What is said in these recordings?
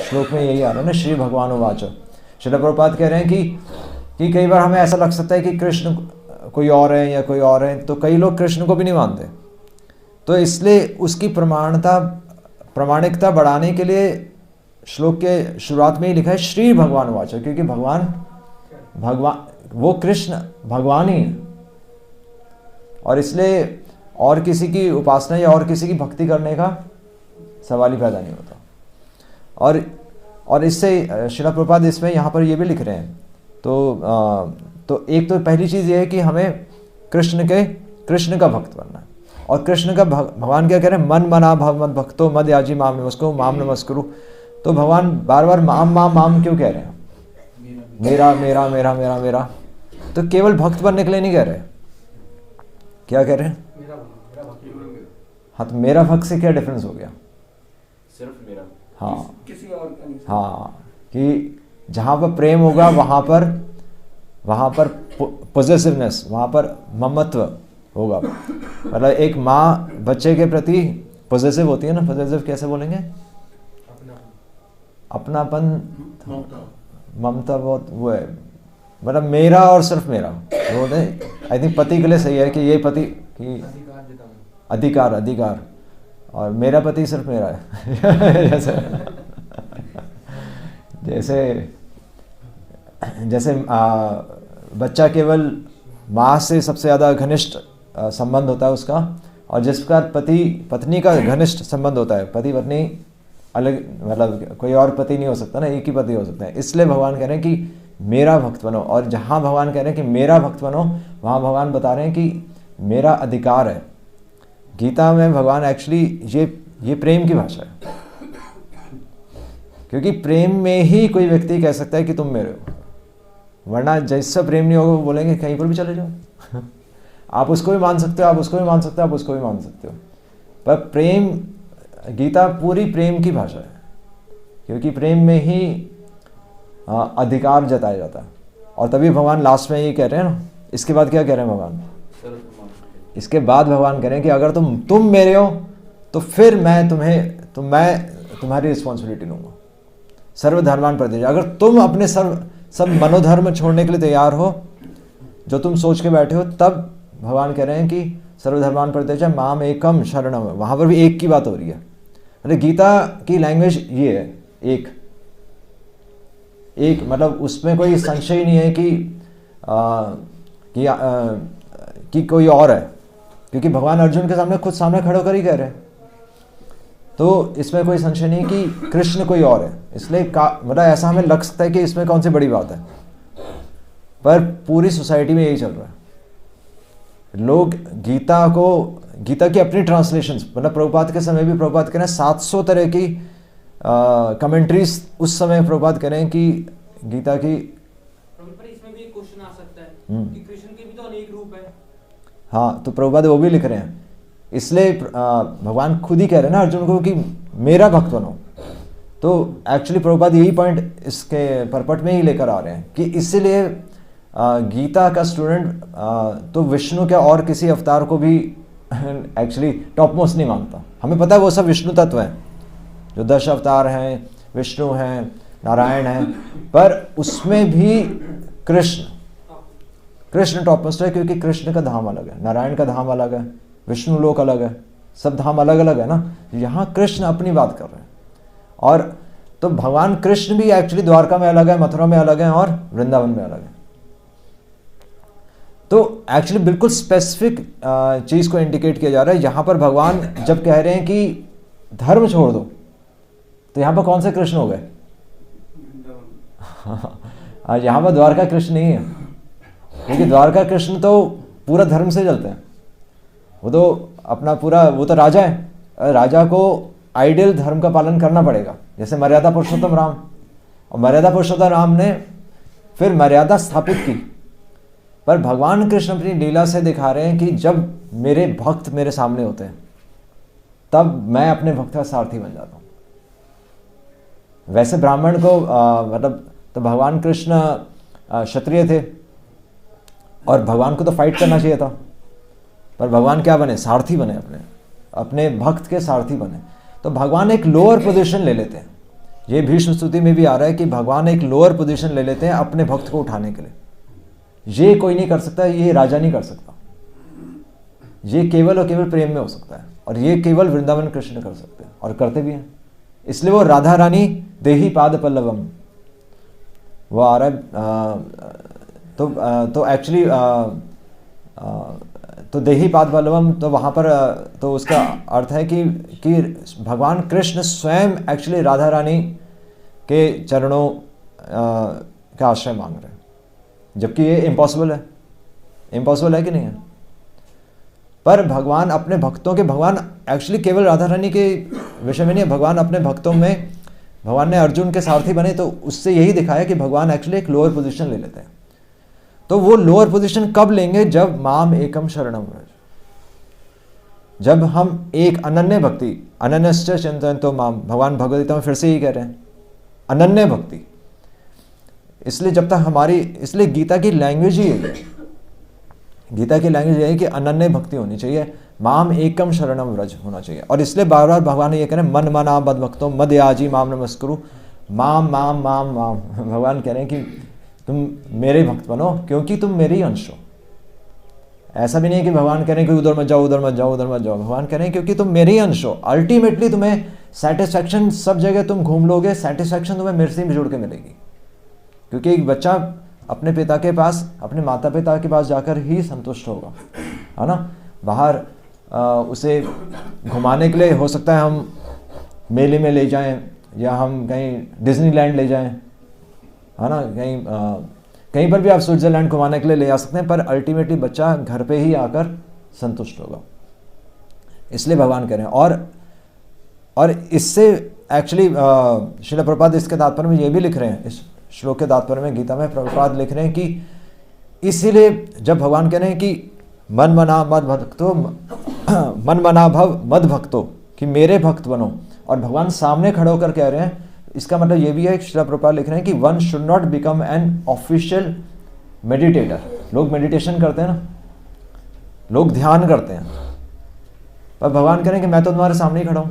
श्लोक में यही आ रहा है ना, श्री भगवान उवाच। श्रील प्रभुपाद कह रहे हैं कि कई बार हमें ऐसा लग सकता है कि कृष्ण कोई और है या कोई और है, तो कई लोग कृष्ण को भी नहीं मानते। तो इसलिए उसकी प्रामाणिकता बढ़ाने के लिए श्लोक के शुरुआत में ही लिखा है श्री भगवान उवाच, क्योंकि भगवान वो कृष्ण भगवान ही है, और इसलिए और किसी की उपासना या और किसी की भक्ति करने का सवाल ही पैदा नहीं होता। और इससे श्रील प्रभुपाद इसमें यहाँ पर ये भी लिख रहे हैं। तो एक तो पहली चीज़ ये है कि हमें कृष्ण का भक्त बनना है। और कृष्ण का भगवान क्या कह रहे हैं, मन मना भव मद भक्तो मद याजी माम नमस्कुरु माम नमस्कुरु। तो भगवान बार बार माम माम माम क्यों कह रहे हैं, मेरा मेरा मेरा मेरा मेरा। तो केवल भक्त बनने के लिए नहीं कह रहे, क्या कह रहे हैं, हाँ, तो मेरा भक्त से क्या डिफरेंस हो गया, सिर्फ मेरा, हाँ किसी और का नहीं। हाँ, कि जहाँ पर प्रेम होगा वहाँ पर पॉजिटिवनेस, वहाँ पर ममत्व होगा। मतलब एक माँ बच्चे के प्रति पॉजिटिव होती है ना, पॉजिटिव कैसे बोलेंगे, अपनापन, ममता, बहुत वो है, मतलब मेरा और सिर्फ मेरा वो है। आई थिंक पति के लिए सही है कि ये पति की अधिकार, और मेरा पति सिर्फ मेरा है। जैसे बच्चा केवल माँ से सबसे ज़्यादा घनिष्ठ संबंध होता है उसका, और जिस प्रकार पति पत्नी का घनिष्ठ संबंध होता है, पति पत्नी अलग, मतलब कोई और पति नहीं हो सकता ना, एक ही पति हो सकता है। इसलिए भगवान कह रहे हैं कि मेरा भक्त बनो, और जहाँ भगवान कह रहे हैं कि मेरा भक्त बनो, वहाँ भगवान बता रहे हैं कि मेरा अधिकार है। गीता में भगवान एक्चुअली ये प्रेम की भाषा है, क्योंकि प्रेम में ही कोई व्यक्ति कह सकता है कि तुम मेरे हो, वरना जैसा प्रेम नहीं होगा वो बोलेंगे कहीं पर भी चले जाओ। आप उसको भी मान सकते हो, आप उसको भी मान सकते हो, आप उसको भी मान सकते हो, पर प्रेम, गीता पूरी प्रेम की भाषा है, क्योंकि प्रेम में ही अधिकार जताया जाता है। और तभी भगवान लास्ट में ये कह रहे हैं ना, इसके बाद क्या कह रहे हैं भगवान, इसके बाद भगवान कह रहे हैं कि अगर तुम मेरे हो तो फिर मैं तुम्हारी रिस्पॉन्सिबिलिटी लूँगा, सर्वधर्मान परित्यज्य। अगर तुम अपने सब मनोधर्म छोड़ने के लिए तैयार हो, जो तुम सोच के बैठे हो, तब भगवान कह रहे हैं कि सर्वधर्मान परित्यज्य माम एकम शरणम। वहाँ पर भी एक की बात हो रही है। अरे गीता की लैंग्वेज ये है, एक मतलब उसमें कोई संशय नहीं है कि कोई और है, क्योंकि भगवान अर्जुन के सामने खुद सामने खड़े होकर ही कह रहे हैं। तो इसमें कोई संशय नहीं कि कृष्ण कोई और है। इसलिए मतलब ऐसा हमें लग सकता है कि इसमें कौन सी बड़ी बात है, पर पूरी सोसाइटी में यही चल रहा है। लोग गीता की अपनी ट्रांसलेशंस, मतलब प्रभुपाद के समय भी प्रभुपाद कह रहे हैं 700 तरह की कमेंट्रीज उस समय प्रभुपाद कह रहे हैं कि गीता की। इसमें भी एक क्वेश्चन आ सकता है कि कृष्ण के भी तो अनेक रूप है। हाँ, तो प्रभुपाद वो भी लिख रहे हैं। इसलिए भगवान खुद ही कह रहे हैं ना अर्जुन को कि मेरा भक्त बनो। तो एक्चुअली प्रभुपाद यही पॉइंट इसके परपट में ही लेकर आ रहे हैं कि इसीलिए गीता का स्टूडेंट तो विष्णु के और किसी अवतार को भी एक्चुअली टॉप मोस्ट नहीं मानता। हमें पता है वो सब विष्णु तत्व हैं, जो 10 अवतार हैं, विष्णु हैं, नारायण हैं, पर उसमें भी कृष्ण टॉप मोस्ट है, क्योंकि कृष्ण का धाम अलग है, नारायण का धाम अलग है, विष्णु लोक अलग है, सब धाम अलग अलग है ना। यहाँ कृष्ण अपनी बात कर रहे हैं। और तो भगवान कृष्ण भी एक्चुअली द्वारका में अलग है, मथुरा में अलग है, और वृंदावन में अलग है। तो एक्चुअली बिल्कुल स्पेसिफिक चीज को इंडिकेट किया जा रहा है। यहाँ पर भगवान जब कह रहे हैं कि धर्म छोड़ दो, तो यहाँ पर कौन से कृष्ण हो गए? यहाँ पर द्वारका कृष्ण नहीं है, क्योंकि द्वारका कृष्ण तो पूरा धर्म से चलते हैं। वो तो अपना पूरा, वो तो राजा है, राजा को आइडियल धर्म का पालन करना पड़ेगा, जैसे मर्यादा पुरुषोत्तम राम। और मर्यादा पुरुषोत्तम राम ने फिर मर्यादा स्थापित की। पर भगवान कृष्ण अपनी लीला से दिखा रहे हैं कि जब मेरे भक्त मेरे सामने होते हैं, तब मैं अपने भक्त का सारथी बन जाता हूँ। वैसे ब्राह्मण को मतलब तो भगवान कृष्ण क्षत्रिय थे, और भगवान को तो फाइट करना चाहिए था, पर भगवान क्या बने? सारथी बने, अपने भक्त के सारथी बने। तो भगवान एक लोअर पोजीशन ले लेते हैं ये भीष्म स्तुति में भी आ रहा है कि भगवान एक लोअर पोजीशन ले लेते हैं अपने भक्त को उठाने के लिए। ये कोई नहीं कर सकता, ये राजा नहीं कर सकता, ये केवल और केवल प्रेम में हो सकता है, और ये केवल वृंदावन कृष्ण कर सकते हैं और करते भी हैं। इसलिए वो राधा रानी देही पाद पल्लवम वो आ रहा है। तो एक्चुअली तो देही पाद पल्लवम, तो वहाँ पर तो उसका अर्थ है कि भगवान कृष्ण स्वयं एक्चुअली राधा रानी के चरणों का आश्रय मांग रहे हैं, जबकि ये इम्पॉसिबल है। इम्पॉसिबल है कि नहीं है? पर भगवान अपने भक्तों के, भगवान एक्चुअली केवल राधा रानी के विषय में नहीं है, भगवान अपने भक्तों में, भगवान ने अर्जुन के सारथी बने तो उससे यही दिखाया कि भगवान एक्चुअली एक लोअर पोजीशन ले लेते हैं। तो वो लोअर पोजीशन कब लेंगे? जब माम एकम शरणम व्रज, जब हम एक अनन्य भक्ति, अनन्यश्च चिंतयन्तो माम, भगवान भगवद्गीता में फिर से ही कह रहे हैं अनन्य भक्ति। इसलिए जब तक हमारी, इसलिए गीता की लैंग्वेज ही है, गीता की लैंग्वेज है कि अनन्य भक्ति होनी चाहिए, माम एकम शरणम व्रज होना चाहिए। और इसलिए बार बार भगवान ये कह रहे हैं मन मना मद भक्तो मद याजी माम नमस्कुरु, माम माम माम माम। भगवान कह रहे हैं कि तुम मेरे भक्त बनो क्योंकि तुम मेरे ही अंश हो। ऐसा भी नहीं कि भगवान कह रहे हैं कि उधर मत जाओ, उधर मत जाओ, उधर मत जाओ। भगवान कह रहे हैं क्योंकि तुम मेरे ही अंश हो। अल्टीमेटली तुम्हें सेटिस्फैक्शन, सब जगह तुम घूम लोगे, सेटिस्फैक्शन तुम्हें मेरे से ही जुड़ के मिलेगी। क्योंकि एक बच्चा अपने पिता के पास, अपने माता पिता के पास जाकर ही संतुष्ट होगा, है ना। बाहर उसे घुमाने के लिए हो सकता है हम मेले में ले जाएं, या हम कहीं डिज्नीलैंड ले जाएं, है ना, कहीं पर भी आप स्विट्जरलैंड घुमाने के लिए ले जा सकते हैं, पर अल्टीमेटली बच्चा घर पे ही आकर संतुष्ट होगा। इसलिए भगवान कह रहे हैं। और इससे एक्चुअली श्रील प्रभुपाद इसके तात्पर्य में ये भी लिख रहे हैं, इस श्लोक के तात्पर्य में गीता में प्रभुपाद लिख रहे हैं कि इसीलिए जब भगवान कह रहे हैं कि मन मना मद भक्तो, मन मना भव मद भक्तो, कि मेरे भक्त बनो, और भगवान सामने खड़े होकर कह रहे हैं, इसका मतलब ये भी है, श्रील प्रभुपाद लिख रहे हैं कि one should not become an official meditator. लोग मेडिटेशन करते हैं ना, लोग ध्यान करते हैं, पर भगवान कह रहे हैं कि मैं तो तुम्हारे सामने ही खड़ा हूं।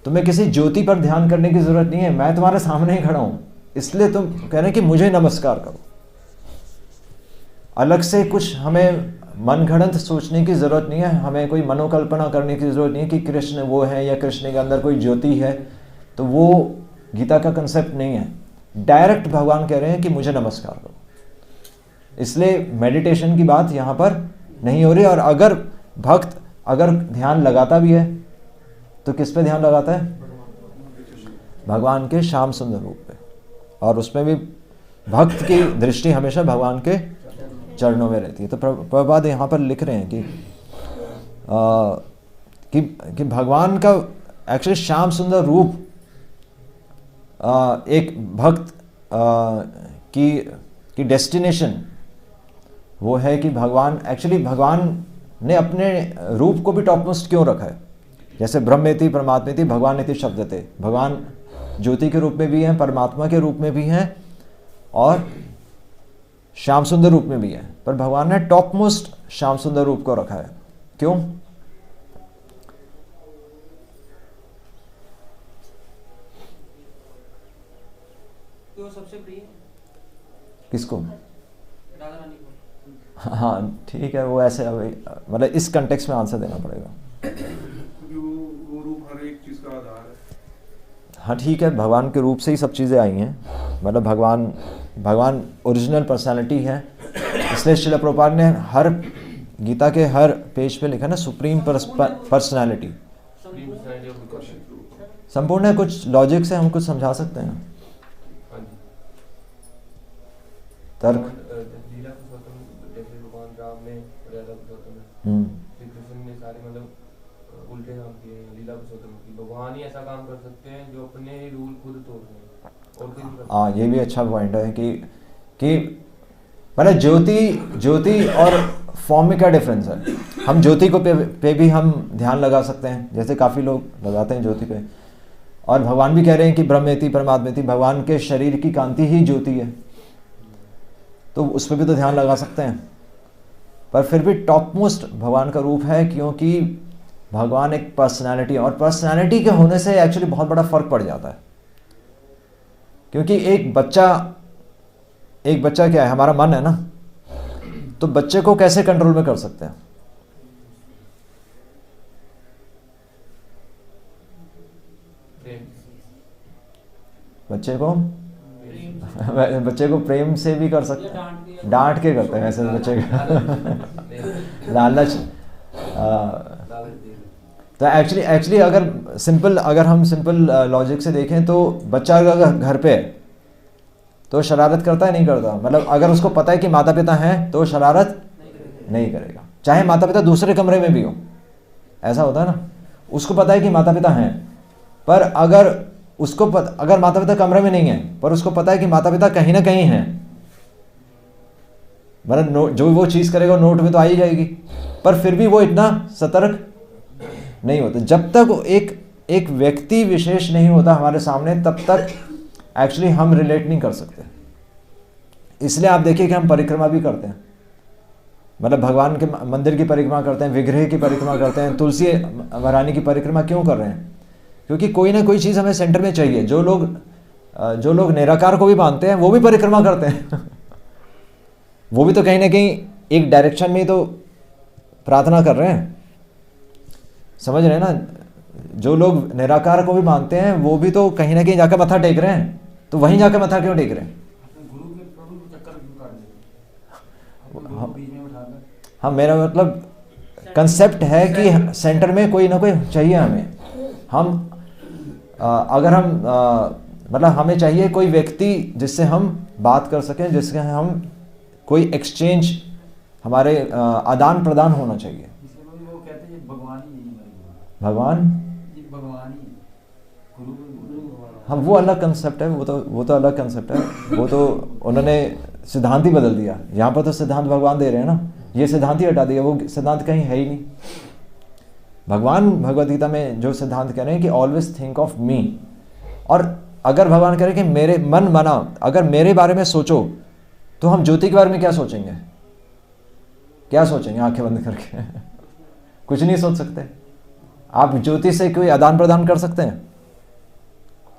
तुम्हें किसी ज्योति पर ध्यान करने की जरूरत नहीं है, मैं तुम्हारे सामने ही खड़ा हूं। इसलिए तुम कह रहे हैं कि मुझे नमस्कार करो। अलग से कुछ हमें मनगढ़ंत सोचने की जरूरत नहीं है, हमें कोई मनोकल्पना करने की जरूरत नहीं है कि कृष्ण वो है या कृष्ण के अंदर कोई ज्योति है। तो वो गीता का कंसेप्ट नहीं है। डायरेक्ट भगवान कह रहे हैं कि मुझे नमस्कार करो। इसलिए मेडिटेशन की बात यहाँ पर नहीं हो रही। और अगर भक्त अगर ध्यान लगाता भी है तो किस पे ध्यान लगाता है? भगवान के श्याम सुंदर रूप पे। और उसमें भी भक्त की दृष्टि हमेशा भगवान के चरणों में रहती है। तो प्रभुपाद यहाँ पर लिख रहे हैं कि भगवान का एक्चुअली श्याम सुंदर रूप एक भक्त की डेस्टिनेशन वो है कि भगवान ने अपने रूप को भी टॉप मोस्ट क्यों रखा है। जैसे ब्रह्मेति परमात्मेति भगवानेति शब्दते, भगवान ज्योति के रूप में भी हैं, परमात्मा के रूप में भी हैं और श्याम सुंदर रूप में भी है। पर भगवान ने टॉप मोस्ट श्याम सुंदर रूप को रखा है। क्यों? तो सबसे प्रिय किसको? राधा रानी को। हाँ ठीक है, वो ऐसे मतलब इस कंटेक्स्ट में आंसर देना पड़ेगा। वो रूप हर एक चीज का आधार है। हाँ ठीक है, भगवान के रूप से ही सब चीज़ें आई हैं। मतलब भगवान ओरिजिनल पर्सनालिटी है। इसलिए श्रील प्रभुपाद ने हर गीता के हर पेज पे लिखा ना सुप्रीम पर्सनालिटी। संपूर्ण है। कुछ लॉजिक से हम कुछ समझा सकते हैं। तर्क लीला पुरुषोत्तम, जैसे भगवान राम ने मर्यादा पुरुषोत्तम है, श्री कृष्ण ने सारे मतलब उल्टे काम किए हैं लीला पुरुषोत्तम की। भगवान ही ऐसा काम कर सकते हैं जो अपने रूल खुद तोड़ रहे हैं और खुद। हाँ ये भी अच्छा पॉइंट है कि मतलब ज्योति और फॉर्म में क्या डिफरेंस है। हम ज्योति को पे भी हम ध्यान लगा सकते हैं, जैसे काफ़ी लोग लगाते हैं ज्योति पे। और भगवान भी कह रहे हैं कि ब्रह्मेति परमात्मेति, भगवान के शरीर की कांति ही ज्योति है, तो उस पर भी तो ध्यान लगा सकते हैं। पर फिर भी टॉप मोस्ट भगवान का रूप है, क्योंकि भगवान एक पर्सनालिटी है, और पर्सनालिटी के होने से एक्चुअली बहुत बड़ा फर्क पड़ जाता है। क्योंकि एक बच्चा क्या है, हमारा मन है ना, तो बच्चे को कैसे कंट्रोल में कर सकते हैं? बच्चे को प्रेम से भी कर सकते हैं, डांट के करते हैं वैसे बच्चे को लालच। तो एक्चुअली अगर हम सिंपल लॉजिक से देखें तो बच्चा अगर घर पे है तो शरारत करता है नहीं करता? मतलब अगर उसको पता है कि माता पिता हैं तो शरारत नहीं करेगा, चाहे माता पिता दूसरे कमरे में भी हो। ऐसा होता है ना, उसको पता है कि माता पिता हैं, पर अगर माता पिता कमरे में नहीं है पर उसको पता है कि माता पिता कहीं ना कहीं हैं, मतलब जो वो चीज़ करेगा नोट में तो आ ही जाएगी, पर फिर भी वो इतना सतर्क नहीं होता। जब तक एक व्यक्ति विशेष नहीं होता हमारे सामने तब तक एक्चुअली हम रिलेट नहीं कर सकते। इसलिए आप देखिए कि हम परिक्रमा भी करते हैं, मतलब भगवान के मंदिर की परिक्रमा करते हैं, विग्रह की परिक्रमा करते हैं, तुलसी महारानी की परिक्रमा क्यों कर रहे हैं? क्योंकि कोई ना कोई चीज़ हमें सेंटर में चाहिए। जो लोग निराकार को भी मानते हैं वो भी परिक्रमा करते हैं वो भी तो कहीं ना कहीं एक डायरेक्शन में तो प्रार्थना कर रहे हैं, समझ रहे हैं ना? जो लोग निराकार को भी मानते हैं वो भी तो कहीं ना कहीं जाकर मत्था टेक रहे हैं, तो वहीं जाकर मत्था क्यों टेक रहे हैं? हाँ, मेरा मतलब कंसेप्ट है कि सेंटर में कोई ना कोई चाहिए हमें। मतलब हमें चाहिए कोई व्यक्ति जिससे हम बात कर सकें, जिससे हम कोई एक्सचेंज, हमारे आदान प्रदान होना चाहिए। वो कहते हैं भगवान ही है, भगवान ही गुरु। हाँ, वो अलग कंसेप्ट है, वो तो अलग कंसेप्ट है। वो तो उन्होंने सिद्धांत ही बदल दिया। यहाँ पर तो सिद्धांत भगवान दे रहे हैं ना, ये सिद्धांत ही हटा दिया, वो सिद्धांत कहीं है ही नहीं। भगवान भगवद गीता में जो सिद्धांत कह रहे हैं कि ऑलवेज थिंक ऑफ मी, और अगर भगवान कह रहे हैं कि मेरे मन बना, अगर मेरे बारे में सोचो, तो हम ज्योति के बारे में क्या सोचेंगे? क्या सोचेंगे आंखें बंद करके? कुछ नहीं सोच सकते। आप ज्योति से कोई आदान प्रदान कर सकते हैं?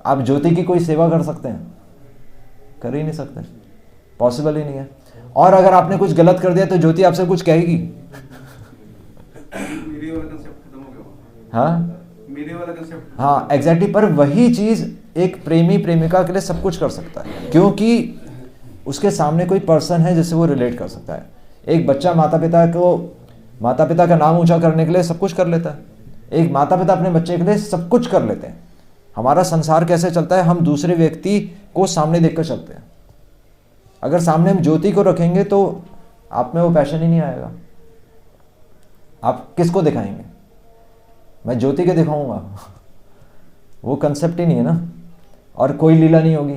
आप ज्योति की कोई सेवा कर सकते हैं? कर ही नहीं सकते, पॉसिबल ही नहीं है। और अगर आपने कुछ गलत कर दिया तो ज्योति आपसे कुछ कहेगी? हाँ, एग्जैक्टली। पर वही चीज एक प्रेमी प्रेमिका के लिए सब कुछ कर सकता है, क्योंकि उसके सामने कोई पर्सन है जिससे वो रिलेट कर सकता है। एक बच्चा माता पिता का नाम ऊंचा करने के लिए सब कुछ कर लेता है। एक माता पिता अपने बच्चे के लिए सब कुछ कर लेते हैं। हमारा संसार कैसे चलता है? हम दूसरे व्यक्ति को सामने देखकर चलते हैं। अगर सामने हम ज्योति को रखेंगे तो आप में वो पैशन ही नहीं आएगा। आप किसको दिखाएंगे? मैं ज्योति के दिखाऊंगा? वो कंसेप्ट ही नहीं है ना। और कोई लीला नहीं होगी,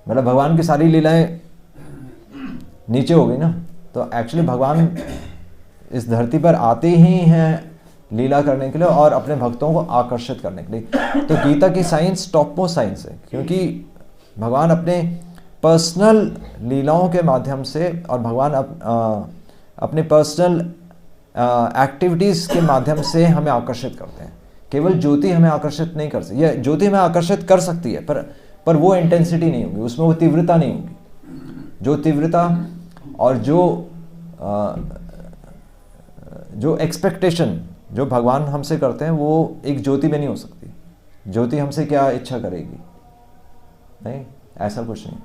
मतलब भगवान की सारी लीलाएं नीचे हो गई ना। तो एक्चुअली भगवान इस धरती पर आते ही हैं लीला करने के लिए और अपने भक्तों को आकर्षित करने के लिए। तो गीता की साइंस टॉप मोस्ट साइंस है, क्योंकि भगवान अपने पर्सनल लीलाओं के माध्यम से और भगवान अपने पर्सनल एक्टिविटीज़ के माध्यम से हमें आकर्षित करते हैं। केवल ज्योति हमें आकर्षित नहीं कर सकती। यह ज्योति हमें आकर्षित कर सकती है, पर वो इंटेंसिटी नहीं होगी, उसमें वो तीव्रता नहीं होगी। जो तीव्रता और जो एक्सपेक्टेशन जो भगवान हमसे करते हैं वो एक ज्योति में नहीं हो सकती। ज्योति हमसे क्या इच्छा करेगी? नहीं, ऐसा कुछ नहीं।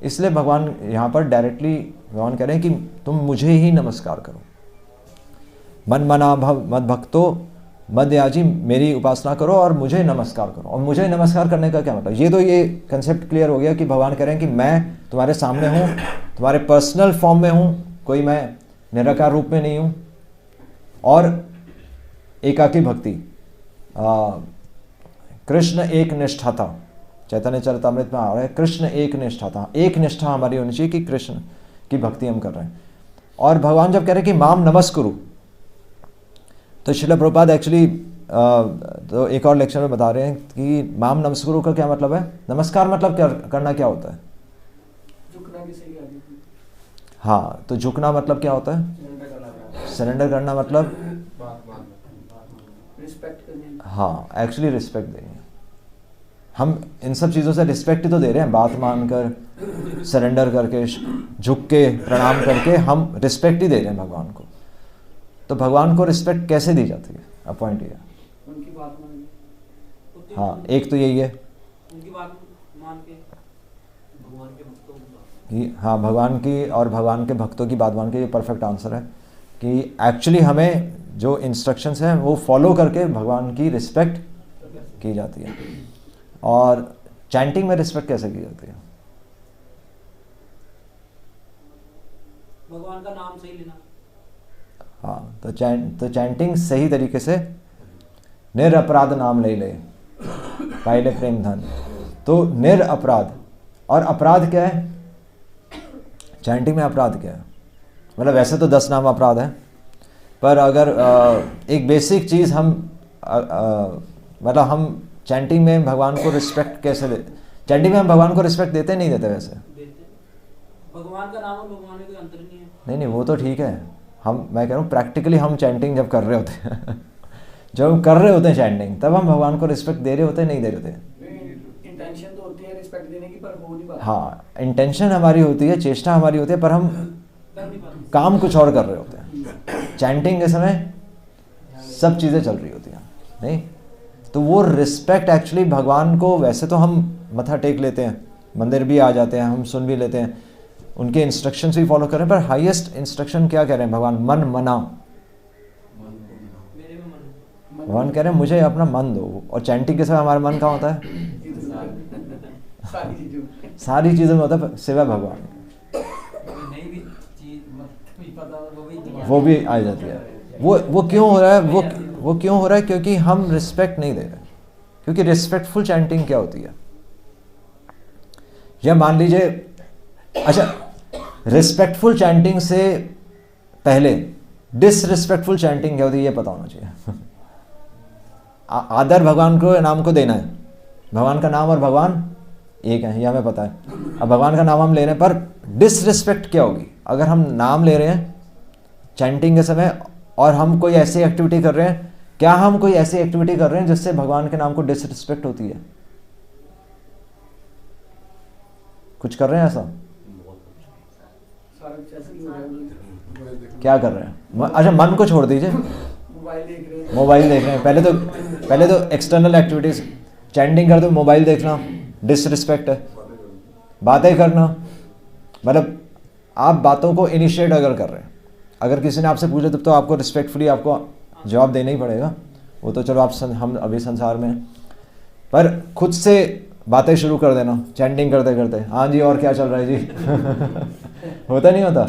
इसलिए भगवान यहाँ पर डायरेक्टली भगवान कह रहे हैं कि तुम मुझे ही नमस्कार करो। मन मना भव मद भक्तो मदयाजी, मेरी उपासना करो और मुझे नमस्कार करो। और मुझे नमस्कार करने का क्या मतलब? ये कंसेप्ट क्लियर हो गया कि भगवान कह रहे हैं कि मैं तुम्हारे सामने हूँ, तुम्हारे पर्सनल फॉर्म में हूँ, कोई मैं निराकार रूप में नहीं हूँ। और एकाकी भक्ति, कृष्ण एक निष्ठा था, चैतन्य चरितामृत में आ रहा है, कृष्ण एक निष्ठा था। एक निष्ठा हमारी होनी चाहिए कि कृष्ण की भक्ति हम कर रहे हैं। और भगवान जब कह रहे हैं कि माम नमस्कुरु, तो श्रील प्रभुपाद एक्चुअली तो एक और लेक्चर में बता रहे हैं कि माम नमस्कुरु का क्या मतलब है। नमस्कार मतलब क्या करना क्या होता है? झुकना किसी के आगे। हाँ, तो झुकना मतलब क्या होता है? सरेंडर करना मतलब हाँ, एक्चुअली रिस्पेक्ट देनी है। हम इन सब चीज़ों से रिस्पेक्ट ही तो दे रहे हैं, बात मानकर, सरेंडर करके, झुक के, प्रणाम करके हम रिस्पेक्ट ही दे रहे हैं भगवान को। तो भगवान को रिस्पेक्ट कैसे दी जाती है? अब पॉइंट ये है। उनकी बात मान हाँ, एक तो यही है उनकी बात मान के भगवान के भक्तों कि हाँ, भगवान की और भगवान के भक्तों की बात मान के, ये परफेक्ट आंसर है कि एक्चुअली हमें जो इंस्ट्रक्शंस हैं वो फॉलो करके भगवान की रिस्पेक्ट की जाती है। और चैंटिंग में रिस्पेक्ट कैसे की जाती है? भगवान का नाम सही लेना। हाँ, तो चैंटिंग सही तरीके से, निरअपराध नाम ले ले पाइले प्रेम धन। तो निरअपराध, और अपराध क्या है? चैंटिंग में अपराध क्या है? मतलब वैसे तो 10 नाम अपराध है, पर अगर एक बेसिक चीज़ हम मतलब हम चैंटिंग में भगवान को रिस्पेक्ट कैसे दे? चैंटिंग में हम भगवान को रिस्पेक्ट देते नहीं देते? वैसे देते। भगवान का नाम और भगवान में कोई अंतर नहीं है। नहीं, वो तो ठीक है। मैं कह रहा हूँ प्रैक्टिकली हम चैंटिंग जब कर रहे होते हैं जब हम कर रहे होते हैं चैंटिंग, तब हम भगवान को रिस्पेक्ट दे रहे होते हैं, नहीं दे रहे होते? इंटेंशन तो होती है रिस्पेक्ट देने की, पर हो नहीं पाता। हाँ, इंटेंशन हमारी होती है, चेष्टा हमारी होती है, पर हम कर नहीं पाते। काम कुछ और कर रहे होते हैं। चैंटिंग के समय सब चीज़ें चल रही होती हैं, नहीं? तो वो रिस्पेक्ट एक्चुअली भगवान को, वैसे तो हम मत्था टेक लेते हैं, मंदिर भी आ जाते हैं, हम सुन भी लेते हैं, उनके इंस्ट्रक्शंस भी फॉलो करें, पर हाईएस्ट इंस्ट्रक्शन क्या कह रहे हैं भगवान? मन मना। मेरे में मन भगवान कह रहे हैं मुझे अपना मन दो। और चैंटिंग के समय हमारा मन कहाँ होता है? सारी चीज़ों में होता है सिवाय भगवान। नहीं भी चीज मतलब पता वो भी आ जाती है। वो क्यों हो रहा है? वो क्यों हो रहा है? क्योंकि हम रिस्पेक्ट नहीं दे रहे। क्योंकि रिस्पेक्टफुल चैंटिंग क्या होती है? या मान लीजिए, अच्छा, रिस्पेक्टफुल चैंटिंग से पहले डिसरिस्पेक्टफुल चैंटिंग क्या होती है ये पता होना चाहिए। आदर भगवान को, नाम को देना है। भगवान का नाम और भगवान एक है, ये हमें पता है। अब भगवान का नाम हम ले रहे हैं, पर डिसरिस्पेक्ट क्या होगी? अगर हम नाम ले रहे हैं चैंटिंग के समय और हम कोई ऐसी एक्टिविटी कर रहे हैं, क्या हम कोई ऐसी एक्टिविटी कर रहे हैं जिससे भगवान के नाम को डिसरिस्पेक्ट होती है? कुछ कर रहे हैं ऐसा? क्या कर रहे हैं? अच्छा, मन को छोड़ दीजिए, मोबाइल देख रहे हैं। पहले तो एक्सटर्नल एक्टिविटीज, चैंटिंग करते मोबाइल देखना डिसरिस्पेक्ट है। बातें करना, मतलब आप बातों को इनिशिएट अगर कर रहे हैं, अगर किसी ने आपसे पूछे तब तो आपको रिस्पेक्टफुली आपको जवाब देना ही पड़ेगा। वो तो चलो हम अभी संसार में हैं, पर खुद से बातें शुरू कर देना चैंटिंग करते करते, हाँ जी और क्या चल रहा है जी होता नहीं होता?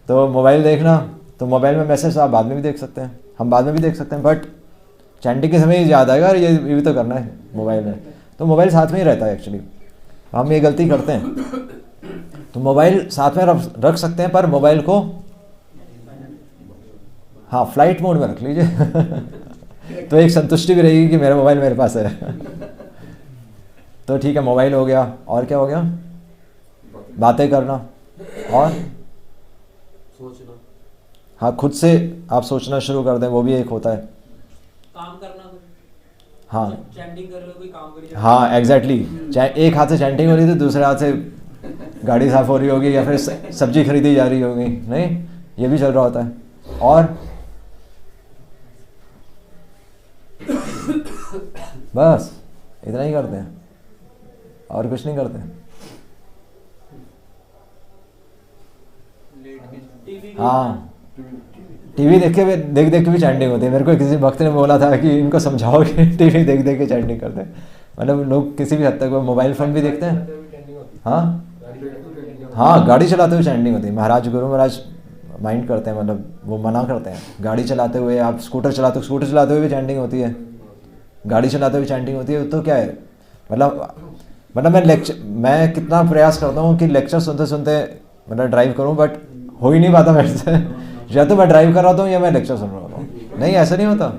तो मोबाइल देखना, तो मोबाइल में मैसेज आप बाद में भी देख सकते हैं, हम बाद में भी देख सकते हैं, बट चैंटिंग के समय ही याद आएगा ये भी तो करना है मोबाइल में। तो मोबाइल साथ में ही रहता है एक्चुअली, हम ये गलती करते हैं। तो मोबाइल साथ में रख सकते हैं, पर मोबाइल को हाँ फ्लाइट मोड में रख लीजिए तो एक संतुष्टि भी रहेगी कि मेरा मोबाइल मेरे पास है तो ठीक है, मोबाइल हो गया, और क्या हो गया? बातें करना और सोचना। हाँ, खुद से आप सोचना शुरू कर दें, वो भी एक होता है। काम करना। हाँ, चैंटिंग कर रहे हो, कोई काम करिए। हाँ एग्जैक्टली, एक हाथ से चैंटिंग हो रही थी, दूसरे हाथ से गाड़ी साफ हो रही होगी या फिर सब्जी खरीदी जा रही होगी, नहीं, ये भी चल रहा होता है। और बस इतना ही करते हैं और कुछ नहीं करते। हाँ, टीवी देख के भी चैंटिंग होती है। मेरे को किसी भक्त ने बोला था कि इनको समझाओ कि टीवी देख के चैंटिंग करते हैं। मतलब लोग किसी भी हद तक मोबाइल फोन भी देखते हैं। हाँ, गाड़ी चलाते हुए चैंटिंग होती है। महाराज गुरु महाराज माइंड करते हैं, मतलब वो मना करते हैं। गाड़ी चलाते हुए, आप स्कूटर चलाते हुए भी चैंटिंग होती है, गाड़ी चलाते हुए चैंटिंग होती है। तो क्या है, मतलब मैं कितना प्रयास करता हूँ कि लेक्चर सुनते सुनते मतलब ड्राइव करूँ, बट हो ही नहीं पाता मेरे से। या तो मैं ड्राइव कर रहा हूँ या मैं लेक्चर सुन रहा हूँ, नहीं ऐसा नहीं होता,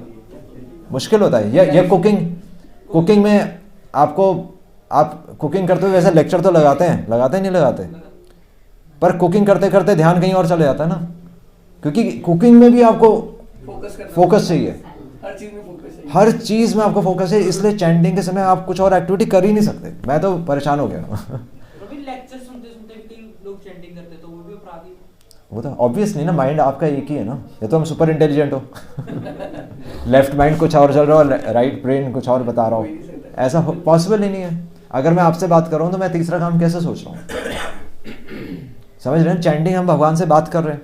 मुश्किल होता है। ये कुकिंग में आप कुकिंग करते हुए वैसे लेक्चर तो लगाते नहीं लगाते, पर कुकिंग करते करते ध्यान कहीं और चले जाता है ना, क्योंकि कुकिंग में भी आपको फोकस चाहिए। हर चीज़ में आपको फोकस है, इसलिए चैंटिंग के समय आप कुछ और एक्टिविटी कर ही नहीं सकते। मैं तो परेशान हो गया हूँ। अभी लेक्चर सुनते सुनते भी कई लोग चैंटिंग करते हैं, तो वो भी अपराधी है। वो तो ऑब्वियसली ना, माइंड आपका एक ही है ना, या तो हम सुपर इंटेलिजेंट हो लेफ्ट माइंड कुछ और चल रहा हो, राइट ब्रेन कुछ और बता रहा हो, ऐसा पॉसिबल ही नहीं है। अगर मैं आपसे बात कर रहा हूँ तो मैं तीसरा काम कैसे सोच रहा हूँ, समझ रहे हैं? चैंटिंग हम भगवान से बात कर रहे हैं,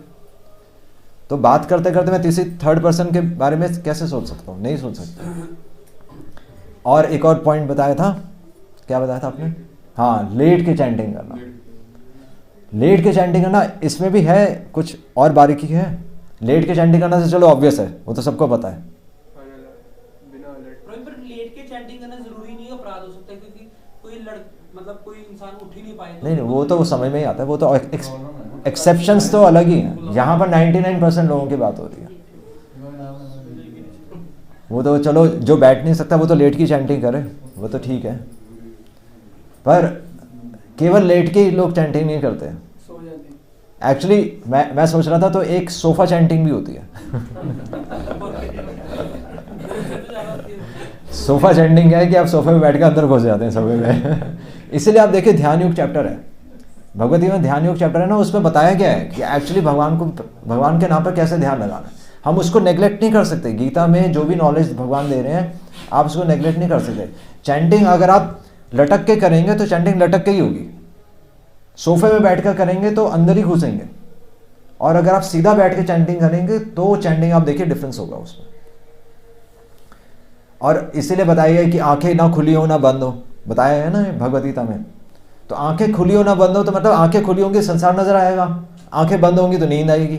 तो बात करते करते मैं तीसरी थर्ड पर्सन के बारे में कैसे सोच सकता हूँ? नहीं सोच सकता। और एक और पॉइंट बताया था, क्या बताया था आपने? हाँ, लेट के चैंटिंग करना। लेट के चैंटिंग करना, इसमें भी है कुछ और बारीकी है। लेट के चैंटिंग करना से चलो ऑब्वियस है, वो तो सबको पता है। पर लेट के चैंटिंग करना जरूरी नहीं अपराध हो सकता है, क्योंकि मतलब कोई इंसान उठ ही नहीं पाए तो नहीं, वो तो वो समझ में ही आता है, वो तो एक्सेप्शंस तो अलग ही हैं। यहाँ पर 99% लोगों की बात हो रही है। वो तो चलो, जो बैठ नहीं सकता वो तो लेट की चैंटिंग करे, वो तो ठीक है। पर केवल लेट के ही लोग चैंटिंग नहीं करते। एक्चुअली मैं सोच रहा था, तो एक सोफा चैंटिंग भी होती है। सोफा चैंटिंग क्या है कि आप सोफे में बैठ के अंदर घुस जाते हैं सोफे में। इसीलिए आप देखिए, ध्यान योग चैप्टर है भगवत गीता में, ध्यान योग चैप्टर है ना, उसमें बताया गया है कि एक्चुअली भगवान के नाम पर कैसे ध्यान लगाना है। हम उसको नेग्लेक्ट नहीं कर सकते। गीता में जो भी नॉलेज भगवान दे रहे हैं, आप उसको नेग्लेक्ट नहीं कर सकते। चैंटिंग अगर आप लटक के करेंगे तो चैंटिंग लटक के ही होगी, सोफे में बैठ कर करेंगे तो अंदर ही घुसेंगे, और अगर आप सीधा बैठ के चैंटिंग करेंगे तो चैंटिंग आप देखिए डिफरेंस होगा उसमें। और इसीलिए बताया गया कि आंखें ना खुली हो ना बंद हो, बताया है ना भगवद गीता में। तो आंखें खुली हो ना बंद हो, तो मतलब आंखें खुली होंगी संसार नजर आएगा, आंखें बंद होंगी तो नींद आएगी।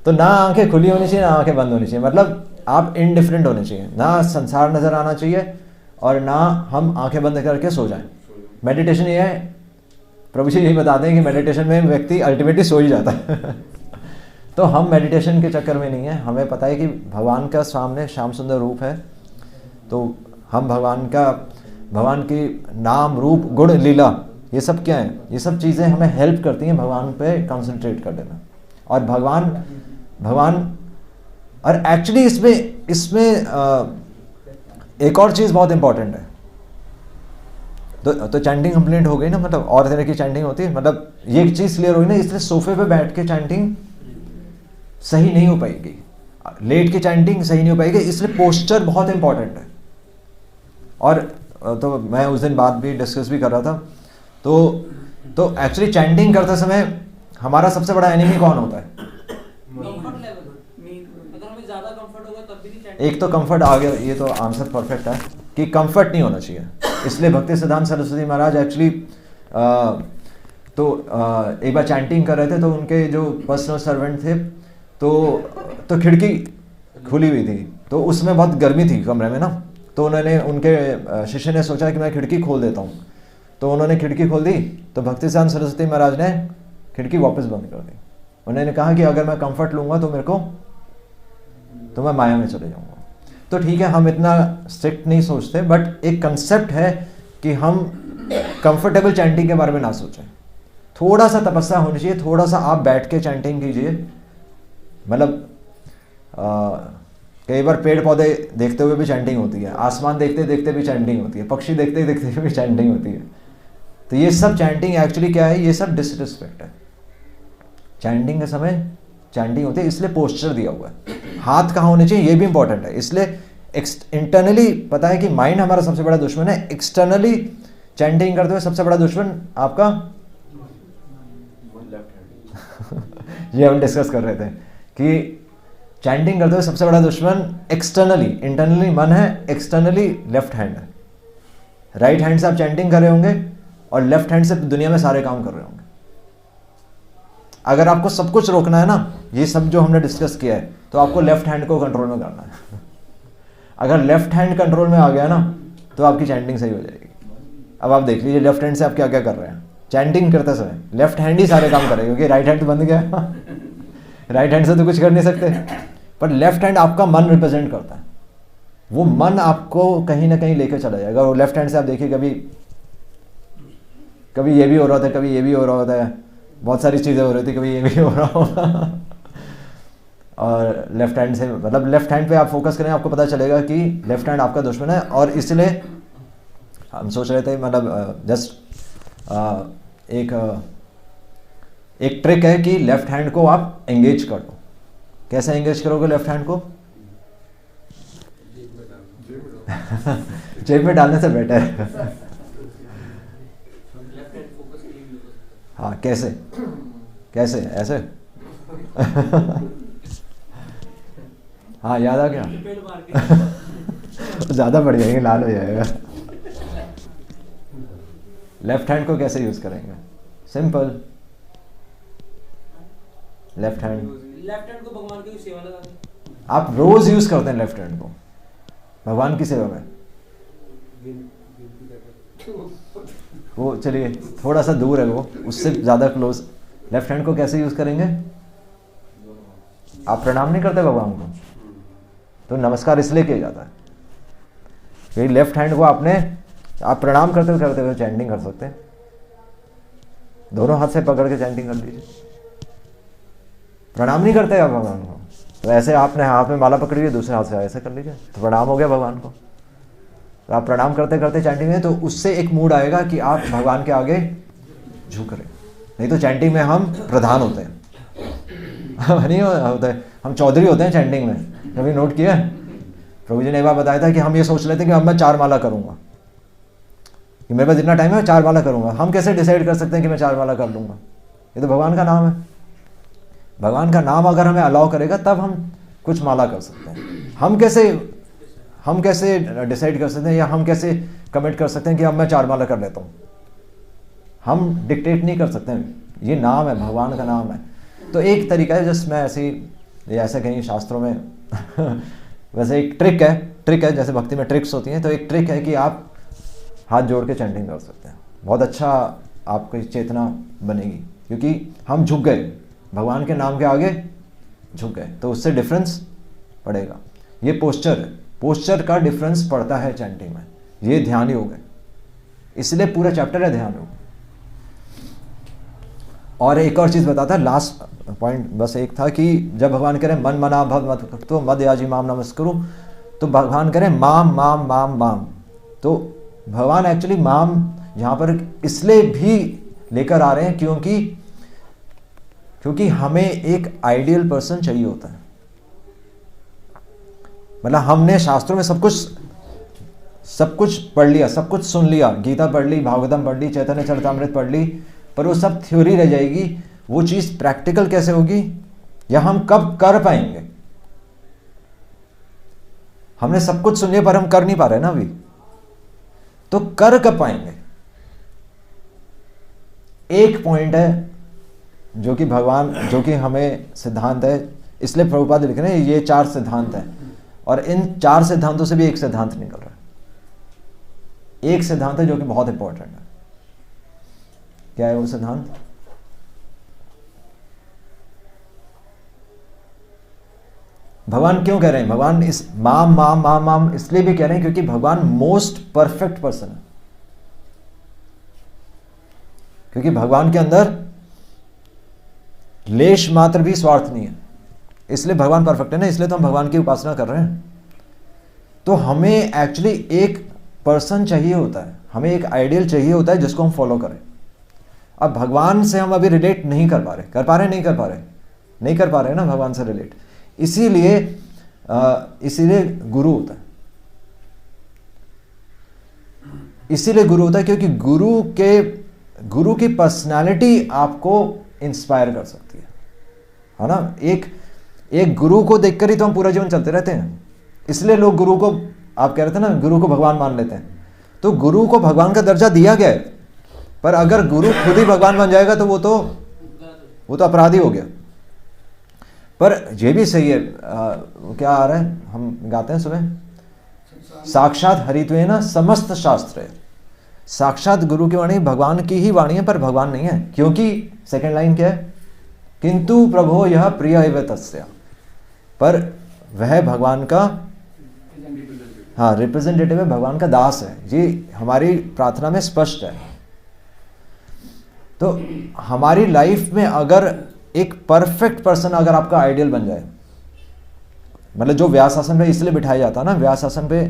तो ना आंखें खुली होनी चाहिए ना आंखें बंद होनी चाहिए, मतलब आप इनडिफरेंट होने चाहिए, ना संसार नजर आना चाहिए और ना हम आंखें बंद करके सो जाएं। मेडिटेशन ये है, प्रभु जी यही बताते हैं कि मेडिटेशन में व्यक्ति अल्टीमेटली सो ही जाता है। तो हम मेडिटेशन के चक्कर में नहीं है, हमें पता है कि भगवान का सामने श्याम सुंदर रूप है, तो हम भगवान की नाम रूप गुण लीला ये सब क्या है, ये सब चीज़ें हमें हेल्प करती हैं भगवान पे कंसंट्रेट कर देना। और भगवान और एक्चुअली इसमें एक और चीज़ बहुत इंपॉर्टेंट है। तो चैंटिंग कंप्लीट हो गई ना, मतलब और तरह की चैंटिंग होती है, मतलब ये चीज़ क्लियर हुई ना। इसलिए सोफे पे बैठ के चैंटिंग सही नहीं हो पाएगी, लेट की चैंटिंग सही नहीं हो पाएगी, इसलिए पोस्चर बहुत इंपॉर्टेंट है। और तो मैं उस दिन बात भी डिस्कस भी कर रहा था, तो एक्चुअली चैंटिंग करते समय हमारा सबसे बड़ा एनिमी कौन होता है? Comfort level. अगर हमें ज्यादा कंफर्ट होगा तब भी नहीं चैंटिंग। एक तो कंफर्ट आ गया, ये तो आंसर परफेक्ट है कि कंफर्ट नहीं होना चाहिए। इसलिए भक्ति सिद्धांत सरस्वती महाराज एक्चुअली एक बार चैंटिंग कर रहे थे, तो उनके जो पर्सनल सर्वेंट थे तो खिड़की खुली हुई थी, तो उसमें बहुत गर्मी थी कमरे में ना, तो उन्होंने उनके शिष्य ने सोचा कि मैं खिड़की खोल देता हूँ, तो उन्होंने खिड़की खोल दी, तो भक्ति सिद्धांत सरस्वती महाराज ने खिड़की वापस बंद कर दी। उन्होंने कहा कि अगर मैं कंफर्ट लूँगा तो मैं माया में चले जाऊँगा। तो ठीक है, हम इतना स्ट्रिक्ट नहीं सोचते, बट एक कंसेप्ट है कि हम कंफर्टेबल चैंटिंग के बारे में ना सोचें। थोड़ा सा तपस्या होनी चाहिए, थोड़ा सा आप बैठ के चैंटिंग कीजिए। मतलब कई बार पेड़ पौधे देखते हुए भी चैंटिंग होती है, आसमान देखते देखते भी चैंटिंग होती है, पक्षी देखते देखते भी चैंटिंग होती है। तो ये सब चैंटिंग एक्चुअली क्या है, ये सब डिसरिस्पेक्ट है। चैंटिंग के समय चैंटिंग होती है, इसलिए पोस्चर दिया हुआ है। हाथ कहाँ होने चाहिए ये भी इंपॉर्टेंट है। इसलिए इंटरनली पता है कि माइंड हमारा सबसे बड़ा दुश्मन है, एक्सटर्नली चैंटिंग करते हुए सबसे बड़ा दुश्मन आपका ये हम डिस्कस कर रहे थे कि चैंटिंग करते हुए सबसे बड़ा दुश्मन एक्सटर्नली, इंटरनली मन है, एक्सटर्नली लेफ्ट हैंड है। राइट हैंड से आप चैंटिंग कर रहे होंगे और लेफ्ट हैंड से दुनिया में सारे काम कर रहे होंगे। अगर आपको सब कुछ रोकना है ना, ये सब जो हमने डिस्कस किया है, तो आपको लेफ्ट हैंड को कंट्रोल में करना है। अगर लेफ्ट हैंड कंट्रोल में आ गया ना, तो आपकी चैंटिंग सही हो जाएगी। अब आप देख लीजिए लेफ्ट हैंड से आप क्या क्या कर रहे हैं। चैंटिंग करते समय लेफ्ट हैंड ही सारे काम करेगा, क्योंकि राइट हैंड तो बंद गया। राइट हैंड से तो कुछ कर नहीं सकते, पर लेफ्ट हैंड आपका मन रिप्रेजेंट करता है। वो मन आपको कहीं ना कहीं लेकर चला जाएगा। और लेफ्ट हैंड से आप देखिए, कभी ये भी हो रहा था, कभी ये भी हो रहा होता है, बहुत सारी चीज़ें हो रही थी, कभी ये भी हो रहा होगा। और लेफ्ट हैंड से मतलब लेफ्ट हैंड पे आप फोकस करें, आपको पता चलेगा कि लेफ्ट हैंड आपका दुश्मन है। और इसलिए हम सोच रहे थे मतलब जस्ट एक ट्रिक है कि लेफ्ट हैंड को आप एंगेज कर दो। कैसे एंगेज करोगे लेफ्ट हैंड को? जेब में डालने से बेटर है। लेफ्ट हैंड फोकस के लिए भी हो सकता हाँ, कैसे कैसे ऐसे? हाँ, याद आ गया? है पेड़ मार के ज़्यादा बढ़ जाएंगे, लाल हो जाएगा। लेफ्ट हैंड को कैसे यूज करेंगे? सिंपल, लेफ्ट हैंड को भगवान की सेवा लगा के आप रोज यूज करते हैं लेफ्ट हैंड को भगवान की सेवा में। वो चलिए थोड़ा सा दूर है वो, उससे ज़्यादा क्लोज। लेफ्ट हैंड को कैसे यूज करेंगे? आप प्रणाम नहीं करते भगवान को, तो नमस्कार इसलिए किया जाता है कि लेफ्ट हैंड को आप प्रणाम करते हुए चैंटिंग कर सकते हैं। दोनों हाथ से पकड़ के चैंटिंग कर लीजिए। प्रणाम नहीं करते आप भगवान को, तो ऐसे आपने हाथ में माला पकड़ी है, दूसरे हाथ से ऐसे कर लीजिए, तो प्रणाम हो गया भगवान को। तो आप प्रणाम करते करते चैंटिंग में, तो उससे एक मूड आएगा कि आप भगवान के आगे झुक रहे। नहीं तो चैंटिंग में हम प्रधान होते हैं नहीं होते, हम चौधरी होते हैं चैंटिंग में। कभी नोट किया? प्रभु जी ने एक बार बताया था कि हम ये सोच लेते हैं कि अब मैं 4 माला करूंगा, कि मेरे पास जितना टाइम है मैं 4 माला करूंगा। हम कैसे डिसाइड कर सकते हैं कि मैं 4 माला कर लूंगा? ये तो भगवान का नाम है। भगवान का नाम अगर हमें अलाउ करेगा तब हम कुछ माला कर सकते हैं। हम कैसे डिसाइड कर सकते हैं या हम कैसे कमिट कर सकते हैं कि अब मैं 4 माला कर लेता हूँ? हम डिक्टेट नहीं कर सकते हैं, ये नाम है, भगवान का नाम है। तो एक तरीका है, जस्ट मैं ऐसे कहीं शास्त्रों में वैसे एक ट्रिक है, जैसे भक्ति में ट्रिक्स होती हैं, तो एक ट्रिक है कि आप हाथ जोड़ के चैंटिंग कर सकते हैं। बहुत अच्छा आपकी चेतना बनेगी, क्योंकि हम झुक गए, भगवान के नाम के आगे झुक गए, तो उससे डिफरेंस पड़ेगा। ये पोस्चर का डिफरेंस पड़ता है चैंटिंग में। ये ध्यान योग है, इसलिए पूरा चैप्टर है ध्यान योग। और एक और चीज बताता है, लास्ट पॉइंट बस एक था कि जब भगवान कह रहे मन मना भव मत तो मद याजी माम नमस्कुरु, तो भगवान कह रहे माम माम माम माम। तो भगवान एक्चुअली माम यहाँ पर इसलिए भी लेकर आ रहे हैं क्योंकि हमें एक आइडियल पर्सन चाहिए होता है। मतलब हमने शास्त्रों में सब कुछ पढ़ लिया, सब कुछ सुन लिया, गीता पढ़ ली, भागवतम पढ़ ली, चैतन्य चरितामृत पढ़ ली, पर वो सब थ्योरी रह जाएगी। वो चीज प्रैक्टिकल कैसे होगी या हम कब कर पाएंगे? हमने सब कुछ सुन लिया पर हम कर नहीं पा रहे ना अभी, तो कर कब पाएंगे? एक पॉइंट है जो कि हमें सिद्धांत है, इसलिए प्रभुपाद लिख रहे हैं ये 4 सिद्धांत हैं, और इन 4 सिद्धांतों से भी एक सिद्धांत निकल रहा है। एक सिद्धांत है जो कि बहुत इंपॉर्टेंट है। क्या है वो सिद्धांत? भगवान क्यों कह रहे हैं? भगवान इस माम माम माम माम इसलिए भी कह रहे हैं क्योंकि भगवान मोस्ट परफेक्ट पर्सन है। क्योंकि भगवान के अंदर लेश मात्र भी स्वार्थ नहीं है, इसलिए भगवान परफेक्ट है ना, इसलिए तो हम भगवान की उपासना कर रहे हैं। तो हमें एक्चुअली एक पर्सन चाहिए होता है, हमें एक आइडियल चाहिए होता है जिसको हम फॉलो करें। अब भगवान से हम अभी रिलेट नहीं कर पा रहे, नहीं कर पा रहे ना भगवान से रिलेट। इसीलिए गुरु होता है। इसीलिए गुरु होता है क्योंकि गुरु की पर्सनालिटी आपको इंस्पायर कर सकती है ना। एक गुरु को देखकर ही तो हम पूरा जीवन चलते रहते हैं। इसलिए लोग गुरु को, आप कह रहे थे ना, गुरु को भगवान मान लेते हैं। तो गुरु को भगवान का दर्जा दिया गया है, पर अगर गुरु खुद ही भगवान बन जाएगा तो वो तो अपराधी हो गया। पर ये भी सही है, क्या आ रहा है, हम गाते हैं सुबह, साक्षात हरित्वेन समस्त शास्त्र है। साक्षात गुरु की वाणी भगवान की ही वाणी है, पर भगवान नहीं है। क्योंकि सेकंड लाइन क्या है? किंतु प्रभो यह प्रिय एव तस्य, पर वह भगवान का रिप्रेजेंटेटिव है, भगवान का दास है। ये हमारी प्रार्थना में स्पष्ट है। तो हमारी लाइफ में अगर एक परफेक्ट पर्सन अगर आपका आइडियल बन जाए, मतलब जो व्यास आसन पे इसलिए बिठाया जाता है ना, व्यास आसन पे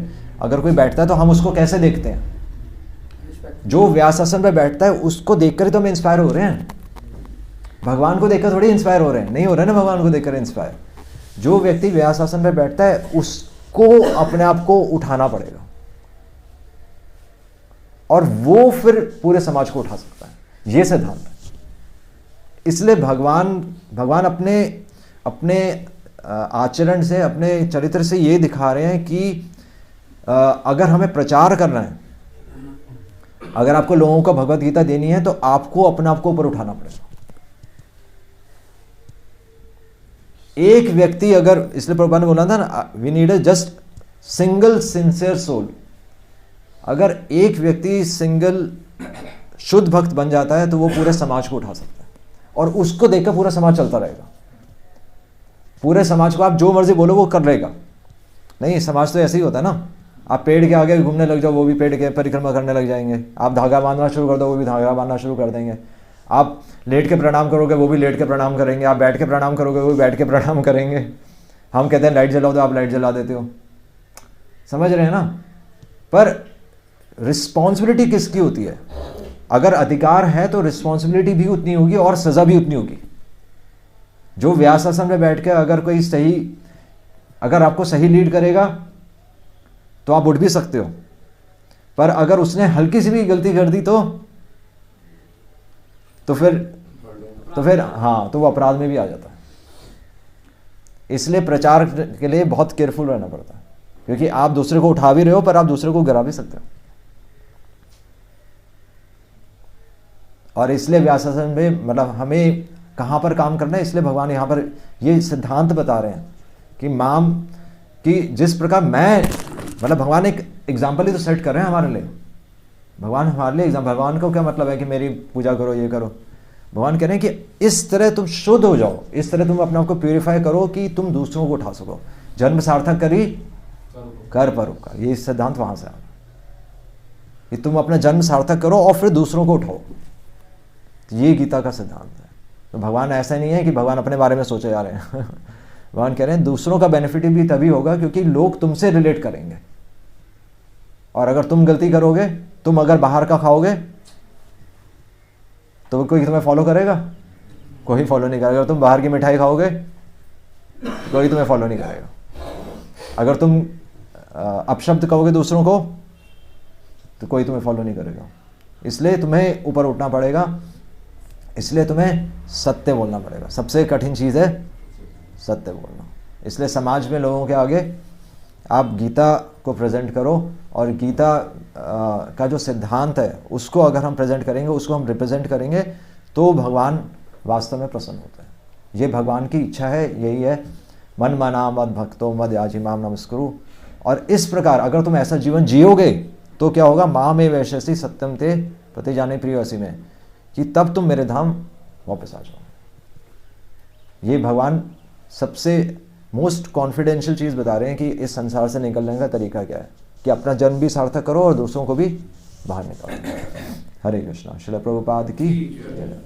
अगर कोई बैठता है तो हम उसको कैसे देखते हैं? जो व्यास आसन पे बैठता है उसको देखकर ही तो हम इंस्पायर हो रहे हैं। भगवान को देखकर थोड़ी इंस्पायर हो रहे हैं, नहीं हो रहे ना भगवान को देखकर इंस्पायर। जो व्यक्ति व्यास आसन पे बैठता है उसको अपने आप को उठाना पड़ेगा और वो फिर पूरे समाज को उठा सकता है। ये सिद्धांत है। इसलिए भगवान अपने आचरण से, अपने चरित्र से ये दिखा रहे हैं कि अगर हमें प्रचार करना है, अगर आपको लोगों को भगवत गीता देनी है तो आपको अपने आप को ऊपर उठाना पड़ेगा। एक व्यक्ति अगर, इसलिए प्रभुपाद ने बोला था ना, we need a just single sincere soul. अगर एक व्यक्ति सिंगल शुद्ध भक्त बन जाता है तो वो पूरे समाज को उठा सकता है और उसको देखकर पूरा समाज चलता रहेगा। पूरे समाज को आप जो मर्जी बोलो वो कर रहेगा। नहीं, समाज तो ऐसे ही होता है ना, आप पेड़ के आगे घूमने लग जाओ, वो भी पेड़ के परिक्रमा करने लग जाएंगे। आप धागा बांधना शुरू कर दो, वो भी धागा बांधना शुरू कर देंगे। आप लेट के प्रणाम करोगे, वो भी लेट के प्रणाम करेंगे। आप बैठ के प्रणाम करोगे, वो भी बैठ के प्रणाम करेंगे। हम कहते हैं लाइट जलाओ तो आप लाइट जला देते हो। समझ रहे हैं ना? पर रिस्पॉन्सिबिलिटी किसकी होती है? अगर अधिकार है तो रिस्पॉन्सिबिलिटी भी उतनी होगी और सजा भी उतनी होगी। जो व्यास आसन में बैठ के अगर आपको सही लीड करेगा तो आप उठ भी सकते हो, पर अगर उसने हल्की सी भी गलती कर दी तो फिर हाँ, तो वो अपराध में भी आ जाता है। इसलिए प्रचार के लिए बहुत केयरफुल रहना पड़ता है, क्योंकि आप दूसरे को उठा भी रहे हो पर आप दूसरे को गिरा भी सकते हो। और इसलिए व्यासासन में मतलब हमें कहाँ पर काम करना है, इसलिए भगवान यहाँ पर ये सिद्धांत बता रहे हैं कि जिस प्रकार मतलब भगवान एक एग्जाम्पल ही तो सेट कर रहे हैं हमारे लिए। भगवान हमारे लिए भगवान को क्या मतलब है कि मेरी पूजा करो, ये करो। भगवान कह रहे हैं कि इस तरह तुम शुद्ध हो जाओ, इस तरह तुम अपने आप को प्यूरिफाई करो कि तुम दूसरों को उठा सको। जन्म सार्थक करी कर परोपकार, ये सिद्धांत वहां से आ कि तुम अपना जन्म सार्थक करो और फिर दूसरों को उठाओ। ये गीता का सिद्धांत है। तो भगवान ऐसा नहीं है कि भगवान अपने बारे में सोचे जा रहे हैं। भगवान कह रहे हैं दूसरों का बेनिफिट भी तभी होगा क्योंकि लोग तुमसे रिलेट करेंगे। और अगर तुम गलती करोगे, तुम अगर बाहर का खाओगे तो कोई तुम्हें फॉलो करेगा? कोई फॉलो नहीं करेगा। अगर तुम बाहर की मिठाई खाओगे कोई तुम्हें फॉलो नहीं करेगा। अगर तुम अपशब्द कहोगे दूसरों को तो कोई तुम्हें फॉलो नहीं करेगा। इसलिए तुम्हें ऊपर उठना पड़ेगा, इसलिए तुम्हें सत्य बोलना पड़ेगा। सबसे कठिन चीज़ है सत्य बोलना। इसलिए समाज में लोगों के आगे आप गीता को प्रेजेंट करो और गीता का जो सिद्धांत है उसको अगर हम प्रेजेंट करेंगे, उसको हम रिप्रेजेंट करेंगे तो भगवान वास्तव में प्रसन्न होते हैं। ये भगवान की इच्छा है, यही है मन मना मद भक्तो मद याजी माम नमस्कुरु। और इस प्रकार अगर तुम ऐसा जीवन जियोगे तो क्या होगा? माँ में वैश्यसी सत्यम ते प्रति जाने प्रियसी में, कि तब तुम मेरे धाम वापस आ जाओ। ये भगवान सबसे मोस्ट कॉन्फिडेंशियल चीज़ बता रहे हैं कि इस संसार से निकलने का तरीका क्या है, कि अपना जन्म भी सार्थक करो और दूसरों को भी बाहर निकालो। हरे कृष्णा। श्रील प्रभुपाद की जय।